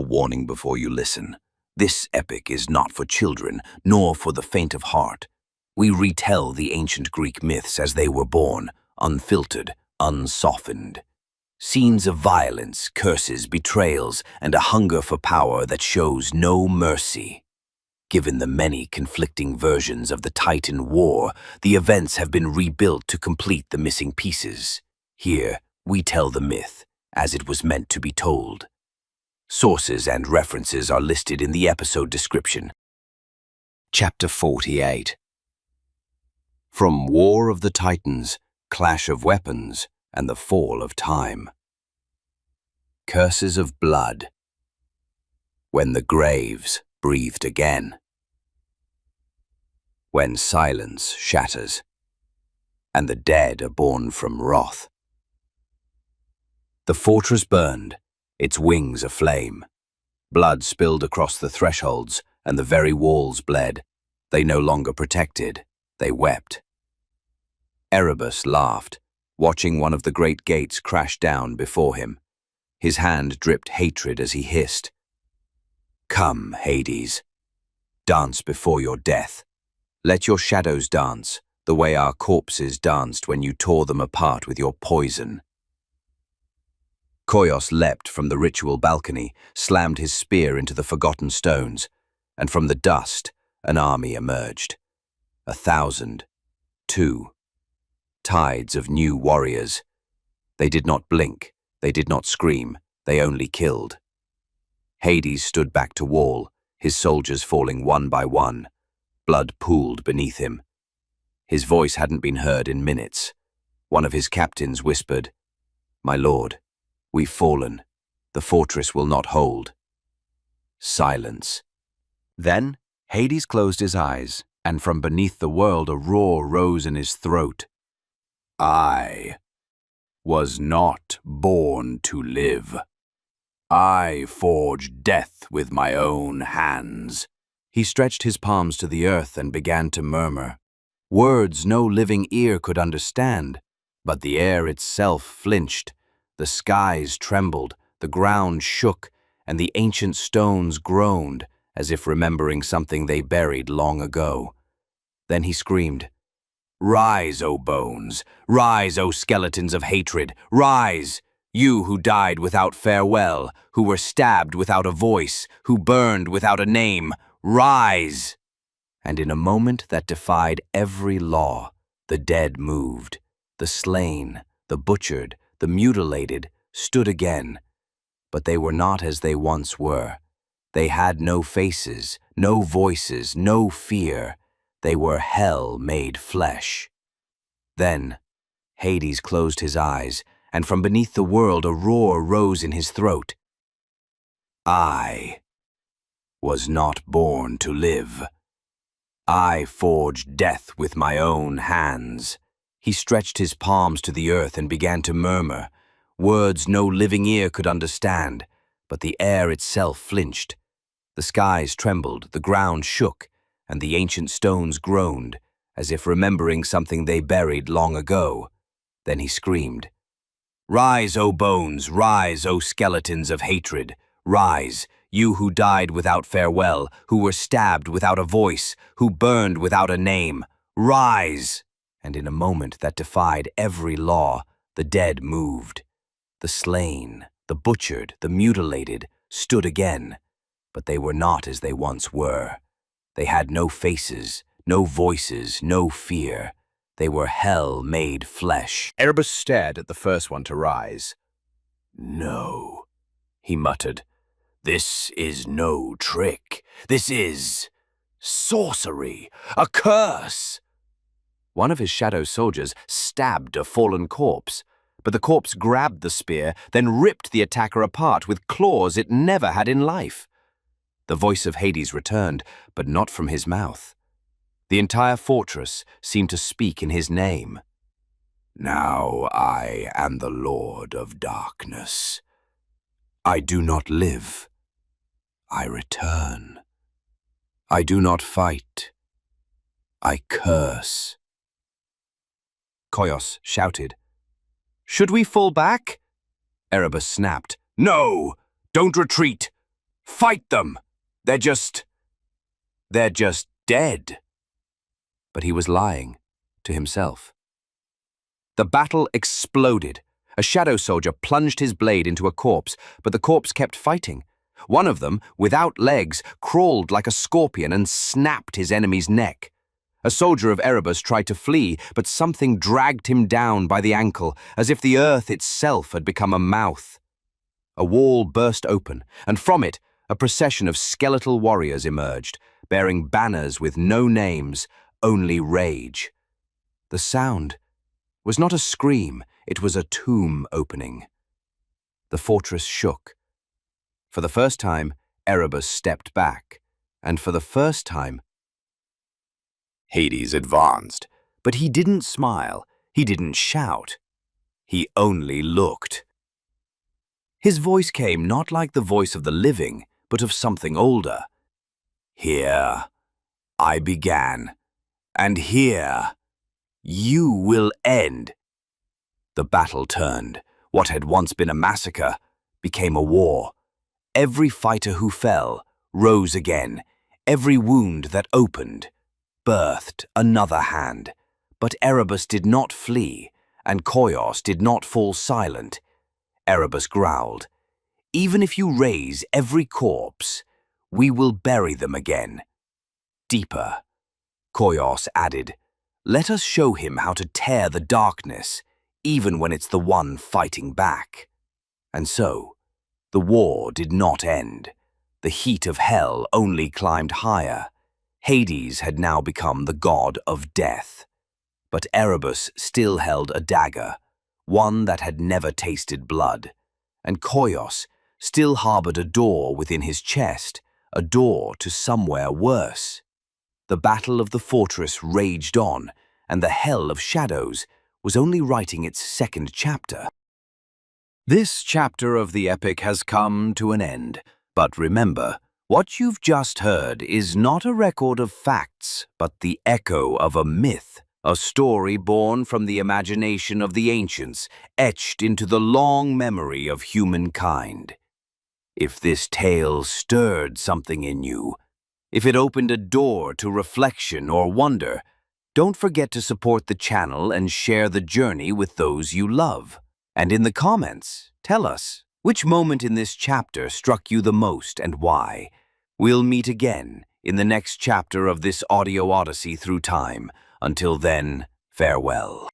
warning before you listen. This epic is not for children, nor for the faint of heart. We retell the ancient Greek myths as they were born, unfiltered, unsoftened. Scenes of violence, curses, betrayals, and a hunger for power that shows no mercy. Given the many conflicting versions of the Titan War, the events have been rebuilt to complete the missing pieces. Here, we tell the myth as it was meant to be told. Sources and references are listed in the episode description. Chapter 48. From War of the Titans, Clash of Weapons, and the Fall of Time. Curses of Blood. When the graves breathed again. When silence shatters, and the dead are born from wrath. The fortress burned, its wings aflame. Blood spilled across the thresholds, and the very walls bled. They no longer protected, they wept. Erebus laughed, watching one of the great gates crash down before him. His hand dripped hatred as he hissed, "Come, Hades, dance before your death. Let your shadows dance, the way our corpses danced when you tore them apart with your poison." Coeus leapt from the ritual balcony, slammed his spear into the forgotten stones, and from the dust an army emerged. 1,000, 2, tides of new warriors. They did not blink, they did not scream, they only killed. Hades stood back to wall, his soldiers falling one by one. Blood pooled beneath him. His voice hadn't been heard in minutes. One of his captains whispered, "My lord, we've fallen. The fortress will not hold." Silence. Then Hades closed his eyes, and from beneath the world a roar rose in his throat. "I was not born to live. I forged death with my own hands." He stretched his palms to the earth and began to murmur. Words no living ear could understand, but the air itself flinched. The skies trembled, the ground shook, and the ancient stones groaned, as if remembering something they buried long ago. Then he screamed, "Rise, O bones! Rise, O skeletons of hatred! Rise! You who died without farewell, who were stabbed without a voice, who burned without a name! Rise!" And in a moment that defied every law, the dead moved. The slain, the butchered, the mutilated stood again. But they were not as they once were. They had no faces, no voices, no fear. They were hell made flesh. Then Hades closed his eyes, and from beneath the world a roar rose in his throat. "I was not born to live. I forged death with my own hands." He stretched his palms to the earth and began to murmur. Words no living ear could understand, but the air itself flinched. The skies trembled, the ground shook, and the ancient stones groaned, as if remembering something they buried long ago. Then he screamed, "Rise, O bones! Rise, O skeletons of hatred! Rise, you who died without farewell, who were stabbed without a voice, who burned without a name! Rise!" And in a moment that defied every law, the dead moved. The slain, the butchered, the mutilated stood again, but they were not as they once were. They had no faces, no voices, no fear. They were hell made flesh. Erebus stared at the first one to rise. "No," he muttered. "This is no trick. This is sorcery, a curse." One of his shadow soldiers stabbed a fallen corpse, but the corpse grabbed the spear, then ripped the attacker apart with claws it never had in life. The voice of Hades returned, but not from his mouth. The entire fortress seemed to speak in his name. "Now I am the Lord of Darkness. I do not live. I return. I do not fight. I curse." Coeus shouted, "Should we fall back?" Erebus snapped, "No! Don't retreat! Fight them! They're just dead. But he was lying to himself. The battle exploded. A shadow soldier plunged his blade into a corpse, but the corpse kept fighting. One of them, without legs, crawled like a scorpion and snapped his enemy's neck. A soldier of Erebus tried to flee, but something dragged him down by the ankle, as if the earth itself had become a mouth. A wall burst open, and from it, a procession of skeletal warriors emerged, bearing banners with no names, only rage. The sound was not a scream, it was a tomb opening. The fortress shook. For the first time, Erebus stepped back, and for the first time, Hades advanced. But he didn't smile, he didn't shout. He only looked. His voice came not like the voice of the living, but of something older. Here I began, and here you will end. The battle turned. What had once been a massacre became a war. Every fighter who fell rose again. Every wound that opened birthed another hand. But Erebus did not flee, and Coeus did not fall silent. Erebus growled, "Even if you raise every corpse, we will bury them again." Deeper, Coeus added, "Let us show him how to tear the darkness, even when it's the one fighting back." And so, the war did not end. The heat of hell only climbed higher. Hades had now become the god of death. But Erebus still held a dagger, one that had never tasted blood. And Coeus still harbored a door within his chest, a door to somewhere worse. The battle of the fortress raged on, and the hell of shadows was only writing its second chapter. This chapter of the epic has come to an end, but remember, what you've just heard is not a record of facts, but the echo of a myth, a story born from the imagination of the ancients, etched into the long memory of humankind. If this tale stirred something in you, if it opened a door to reflection or wonder, don't forget to support the channel and share the journey with those you love. And in the comments, tell us, which moment in this chapter struck you the most and why? We'll meet again in the next chapter of this audio odyssey through time. Until then, farewell.